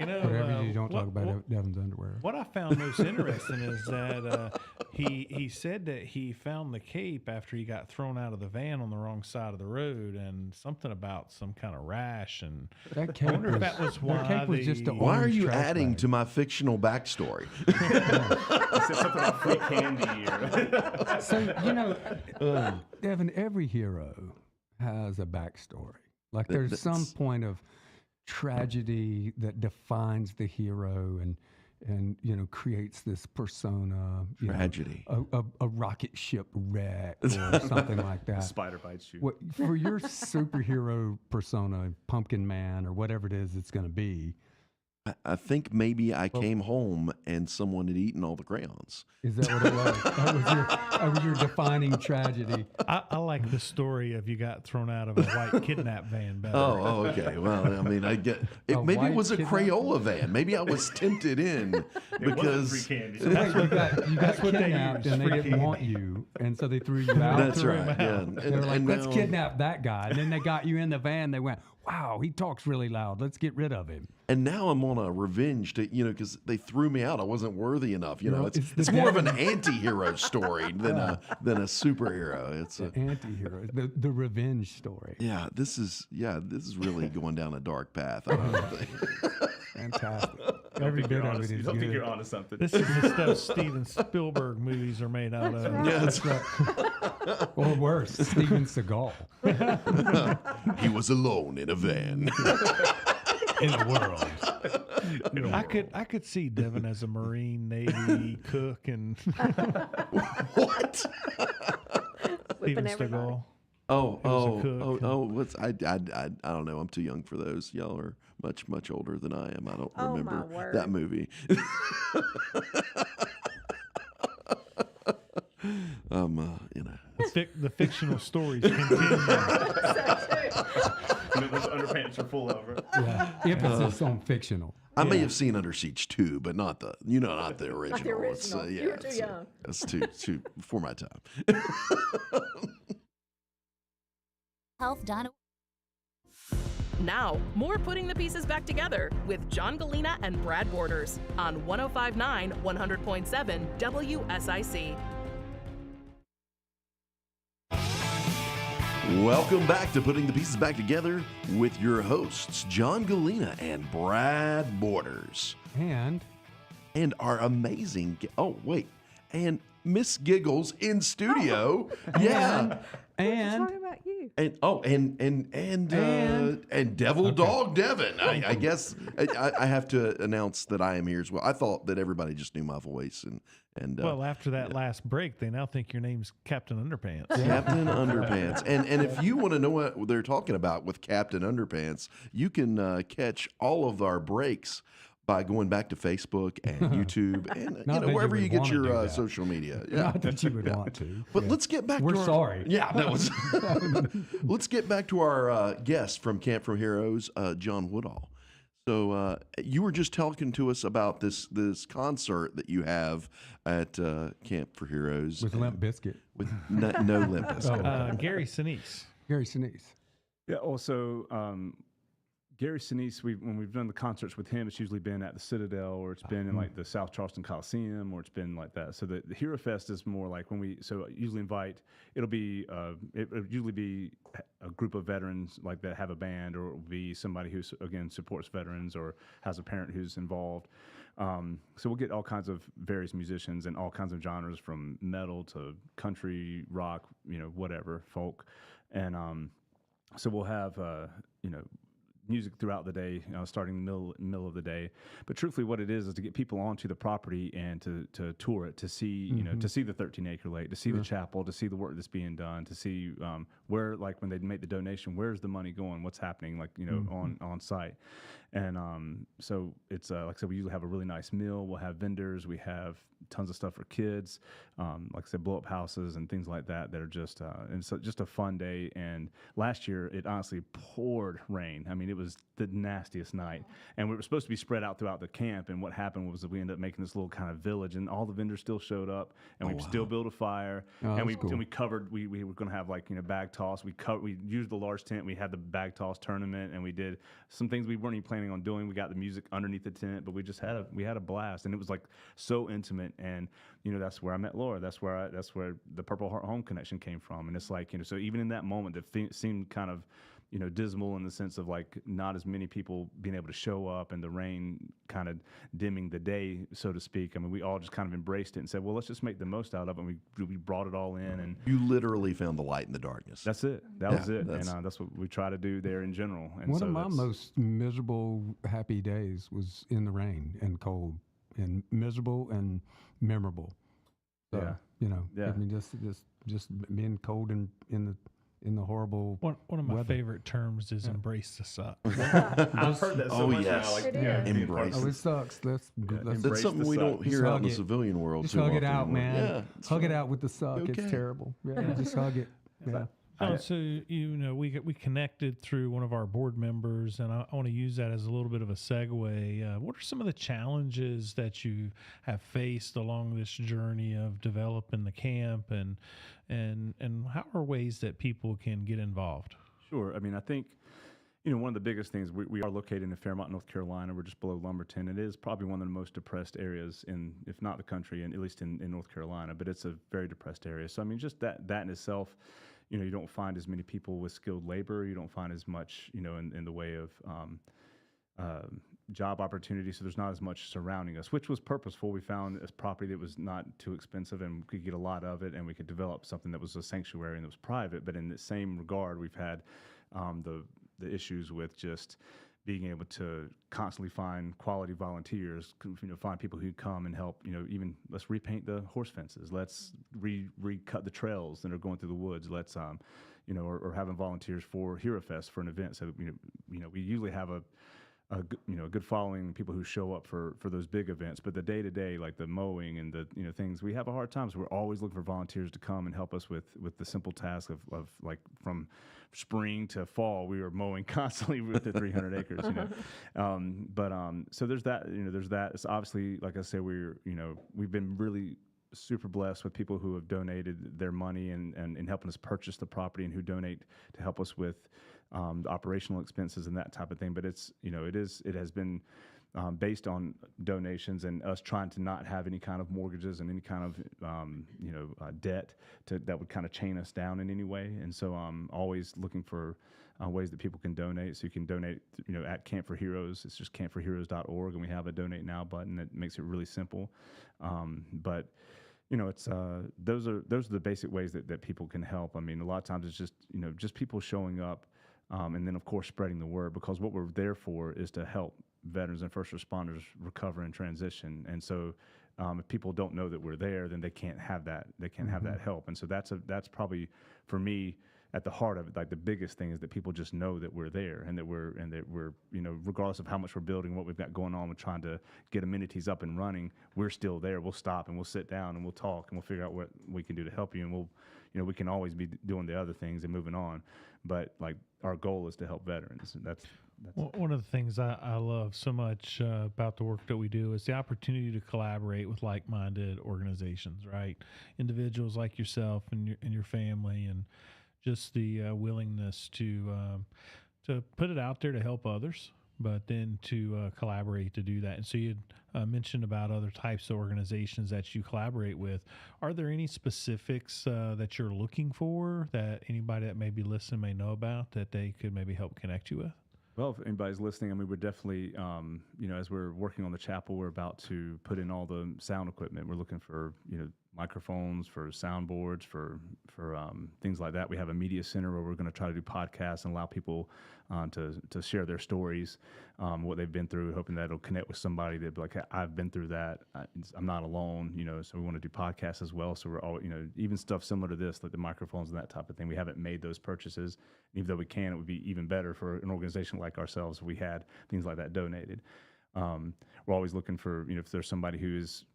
Whatever you don't talk about Devin's underwear. What I found most interesting is that he said that he found the cape after he got thrown out of the van on the wrong side of the road, and something about some kind of rash. And that cape I wonder if that was why. Why are you adding to my fictional backstory? Something about free candy or So Devin, every hero has a backstory. Like there's some point of tragedy that defines the hero and creates this persona. Tragedy. A rocket ship wreck or something like that. Spider bites you. What, for your superhero persona, Pumpkin Man or whatever it is it's going to be. I think maybe I came home and someone had eaten all the crayons. Is that what it was? That was your defining tragedy. I like the story of you got thrown out of a white kidnap van better. Oh, okay. Well, I mean, I get it. Maybe it was a Crayola van. Maybe I was tempted in because free candy. So you got kidnapped and they didn't want you, and so they threw you out. That's right. Yeah. They were like, let's kidnap that guy. And then they got you in the van. They went, wow, he talks really loud. Let's get rid of him. And now I'm on a revenge to, because they threw me out. I wasn't worthy enough. It's more of an anti-hero story than a superhero. It's an anti-hero, the revenge story. Yeah, this is really going down a dark path. I don't think. Fantastic. Every bit of it is don't good. think you're onto something. This is the stuff Steven Spielberg movies are made out of. Yeah, that's right. Or worse, Steven Seagal. He was alone in a van. In the world. I could see Devin as a Marine Navy cook and what? Steven Seagal. What's I don't know. I'm too young for those. Y'all are much older than I am. I don't remember that movie. The fictional stories continue. Those underpants are full over. Yeah. Emphasis on fictional. I may have seen Under Siege 2, but not the original. Not the original. It's, you were too young. That's too before my time. Now, more Putting the Pieces Back Together with John Gallina and Brad Borders on 105.9 100.7 WSIC. Welcome back to Putting the Pieces Back Together with your hosts, John Gallina and Brad Borders. And our amazing... and Miss Giggles in studio. Yeah. And talking about you. And Devil Dog Devin. I guess I have to announce that I am here as well. I thought that everybody just knew my voice and well, after that last break, they now think your name's Captain Underpants. Captain Underpants. And if you want to know what they're talking about with Captain Underpants, you can catch all of our breaks by going back to Facebook and YouTube and wherever you get your social media. Yeah. Not that you would want to. But let's get back We're to sorry. Yeah, that was. Let's get back to our guest from Camp4Heroes, John Woodall. So you were just talking to us about this concert that you have at Camp4Heroes With Limp Bizkit. With no Limp Bizkit. Gary Sinise. Gary Sinise. Yeah. Also, Gary Sinise, when we've done the concerts with him, it's usually been at the Citadel, or it's been in like the South Charleston Coliseum, or it's been like that. So the Hero Fest is more like I usually invite. It'll usually be a group of veterans like that have a band, or it'll be somebody who again supports veterans or has a parent who's involved. So we'll get all kinds of various musicians and all kinds of genres, from metal to country, rock, whatever, folk, and so we'll have music throughout the day, starting in the middle of the day. But truthfully, what it is to get people onto the property and to tour it, to see to see the 13-acre lake, to see the chapel, to see the work that's being done, to see where, like when they make the donation, where's the money going, what's happening, on site. And so it's like I said, we usually have a really nice meal. We'll have vendors. We have tons of stuff for kids, like I said, blow up houses and things like that are just and so just a fun day. And last year it honestly poured rain. I mean, it was the nastiest night, and we were supposed to be spread out throughout the camp. And what happened was that we ended up making this little kind of village, and all the vendors still showed up, and we still built a fire, and we covered. We were going to have bag toss. We used the large tent. We had the bag toss tournament, and we did some things we weren't even planning on doing. We got the music underneath the tent, but we just had a blast, and it was like so intimate. And that's where I met Laura. That's where the Purple Heart Home connection came from. And it's like so even in that moment, it seemed kind of dismal in the sense of like not as many people being able to show up, and the rain kind of dimming the day, so to speak. I mean, we all just kind of embraced it and said, well, let's just make the most out of it. And we brought it all in, and you literally found the light in the darkness. That's it. That was it. And that's what we try to do there in general. And one of my most miserable happy days was in the rain and cold, and miserable and memorable. So, I mean, just being cold and in the horrible one of my favorite terms is embrace the suck. I've heard that so much now. Like, embrace. Oh, it sucks. That's something we don't hear out in the civilian world. Just hug it out, man. Hug it out with the suck. It's terrible. Yeah, just hug it. Yeah. So we connected through one of our board members, and I want to use that as a little bit of a segue. What are some of the challenges that you have faced along this journey of developing the camp, and how are ways that people can get involved? Sure. I mean, I think one of the biggest things, we are located in Fairmont, North Carolina. We're just below Lumberton. It is probably one of the most depressed areas if not the country, and at least in North Carolina. But it's a very depressed area. So I mean, just that in itself. You don't find as many people with skilled labor. You don't find as much, in the way of job opportunity. So there's not as much surrounding us, which was purposeful. We found a property that was not too expensive, and we could get a lot of it, and we could develop something that was a sanctuary and that was private. But in the same regard, we've had the issues with just being able to constantly find quality volunteers, find people who come and help, even let's repaint the horse fences, let's recut the trails that are going through the woods, let's, or having volunteers for Hero Fest for an event. So, we usually have a good following, people who show up for those big events, but the day-to-day, like the mowing and the, things, we have a hard time. So we're always looking for volunteers to come and help us with the simple task of like from spring to fall, we were mowing constantly with the 300 acres, so there's that, there's that. It's obviously, like I said, we've been really super blessed with people who have donated their money and helping us purchase the property, and who donate to help us with the operational expenses and that type of thing. But it has been based on donations and us trying to not have any kind of mortgages and any kind of debt that would kind of chain us down in any way. And so I'm always looking for ways that people can donate. So you can donate, at Camp4Heroes. It's just camp4heroes.org, and we have a donate now button that makes it really simple. But it's those are the basic ways that people can help. I mean, a lot of times it's just just people showing up, and then of course spreading the word, because what we're there for is to help veterans and first responders recover and transition. And so if people don't know that we're there, then they can't have that. They can't have that help. And so that's probably for me at the heart of it. Like the biggest thing is that people just know that we're there, and that we're regardless of how much we're building, what we've got going on with trying to get amenities up and running, we're still there. We'll stop and we'll sit down and we'll talk and we'll figure out what we can do to help you. And we can always be doing the other things and moving on. But like our goal is to help veterans. And that's one of the things I love so much about the work that we do is the opportunity to collaborate with like-minded organizations, right? Individuals like yourself and your family, and just the willingness to put it out there to help others, but then to collaborate to do that. And so you mentioned about other types of organizations that you collaborate with. Are there any specifics that you're looking for that anybody that may be listening may know about that they could maybe help connect you with? Well, if anybody's listening, I mean, we're definitely, as we're working on the chapel, we're about to put in all the sound equipment. We're looking for, microphones, for soundboards, for things like that. We have a media center where we're going to try to do podcasts and allow people to share their stories, what they've been through, hoping that it'll connect with somebody that'd be like, hey, I've been through that. I'm not alone, so we want to do podcasts as well. So we're all, even stuff similar to this, like the microphones and that type of thing. We haven't made those purchases. Even though we can, it would be even better for an organization like ourselves if we had things like that donated. We're always looking for, if there's somebody who is,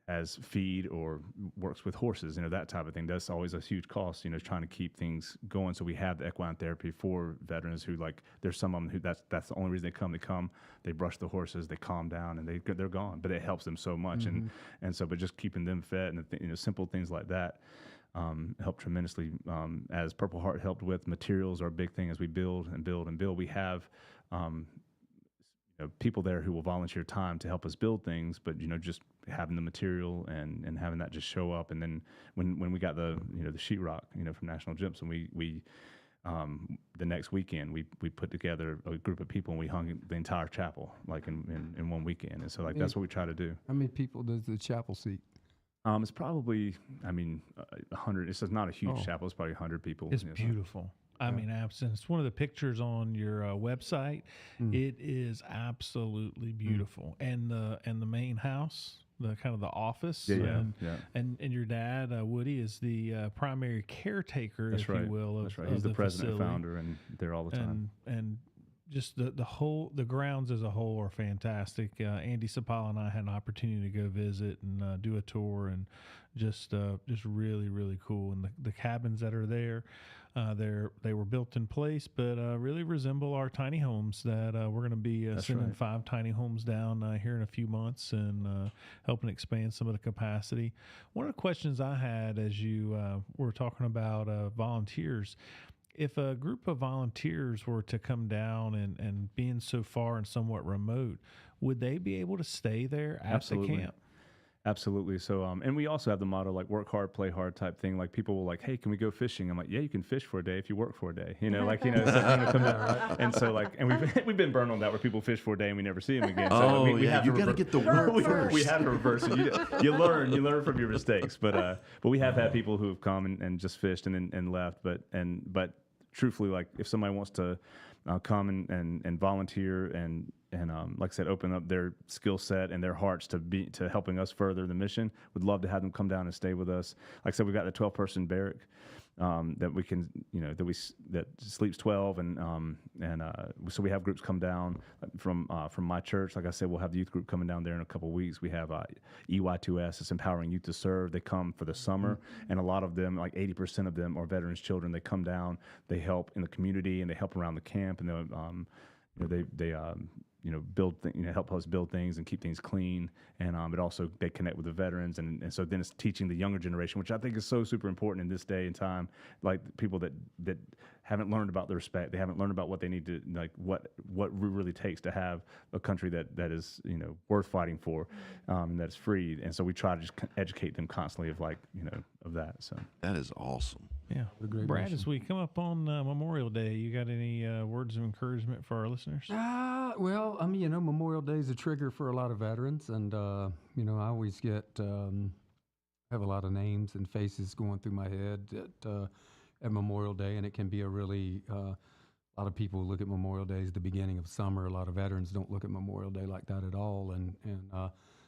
has feed or works with horses, that type of thing. That's always a huge cost, trying to keep things going. So we have the equine therapy for veterans who, like, there's some of them who that's the only reason they come, they brush the horses, they calm down, and they're gone. But it helps them so much. And so, but just keeping them fed and simple things like that help tremendously. As Purple Heart helped with materials are a big thing as we build and build and build. We have people there who will volunteer time to help us build things, but just having the material and having that just show up. And then when we got the the sheetrock from National Gyps, and we the next weekend we put together a group of people and we hung the entire chapel like in one weekend. And so that's what we try to do. How many people does the chapel seat? It's probably 100. It's not a huge chapel. It's probably 100 people. It's beautiful. I mean, it's one of the pictures on your website. It is absolutely beautiful, and the main house, the kind of the office, and your dad Woody is the primary caretaker, if you will. That's right. He's the president and founder, and there all the time. And just the grounds as a whole are fantastic. Andy Sapala and I had an opportunity to go visit and do a tour, and just really, really cool. And the cabins that are there. They were built in place, but really resemble our tiny homes that we're going to be sending 5 tiny homes down here in a few months and helping expand some of the capacity. One of the questions I had as you were talking about volunteers, if a group of volunteers were to come down and being so far and somewhat remote, would they be able to stay there at the camp? Absolutely. So, and we also have the motto, like, work hard, play hard type thing. Like, people will like, hey, can we go fishing? I'm like, yeah, you can fish for a day if you work for a day, and so like, and we've been burned on that where people fish for a day and we never see them again. So you got to get the work first. We have to reverse it. You learn from your mistakes, but we have had people who have come and just fished and left, but truthfully, like, if somebody wants to come and volunteer and like I said, open up their skill set and their hearts to helping us further the mission, would love to have them come down and stay with us. Like I said, we've got the 12-person barrack that we can, that sleeps 12, so we have groups come down from my church. Like I said, we'll have the youth group coming down there in a couple of weeks. We have EY2S, it's Empowering Youth to Serve. They come for the summer, and a lot of them, like 80% of them, are veterans' children. They come down, they help in the community, and they help around the camp, and they build, help us build things and keep things clean, and but also they connect with the veterans, and so then it's teaching the younger generation, which I think is so super important in this day and time, like people that haven't learned about the respect, they haven't learned about what they need to, like what really takes to have a country that is worth fighting for, and that is free, and so we try to just educate them constantly of that. So that is awesome. Yeah, Brad, as we come up on Memorial Day, you got any words of encouragement for our listeners? Well, Memorial Day is a trigger for a lot of veterans, and I always get have a lot of names and faces going through my head at Memorial Day, and it can be a really, a lot of people look at Memorial Day as the beginning of summer. A lot of veterans don't look at Memorial Day like that at all, and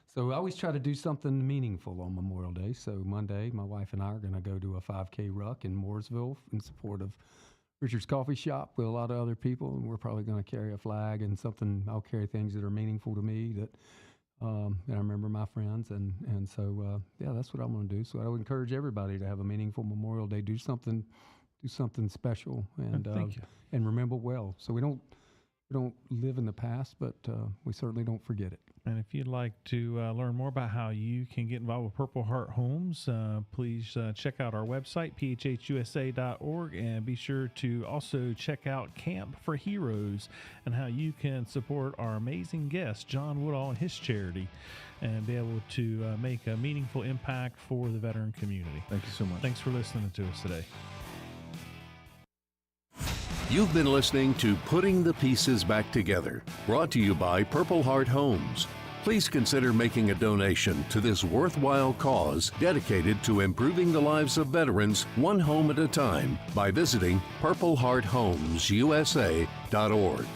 so I always try to do something meaningful on Memorial Day. So Monday, my wife and I are going to go to a 5K ruck in Mooresville in support of Richard's Coffee Shop with a lot of other people, and we're probably going to carry a flag and something. I'll carry things that are meaningful to me that I remember my friends, and so yeah, that's what I'm going to do. So I would encourage everybody to have a meaningful Memorial Day. Do something special, and and remember well. So we don't live in the past, but we certainly don't forget it. And if you'd like to learn more about how you can get involved with Purple Heart Homes, please check out our website, phhusa.org, and be sure to also check out Camp4Heroes and how you can support our amazing guest, John Woodall, and his charity, and be able to make a meaningful impact for the veteran community. Thank you so much. Thanks for listening to us today. You've been listening to Putting the Pieces Back Together, brought to you by Purple Heart Homes. Please consider making a donation to this worthwhile cause dedicated to improving the lives of veterans one home at a time by visiting purplehearthomesusa.org.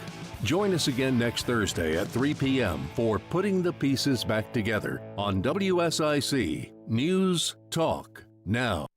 Join us again next Thursday at 3 p.m. for Putting the Pieces Back Together on WSIC News Talk Now.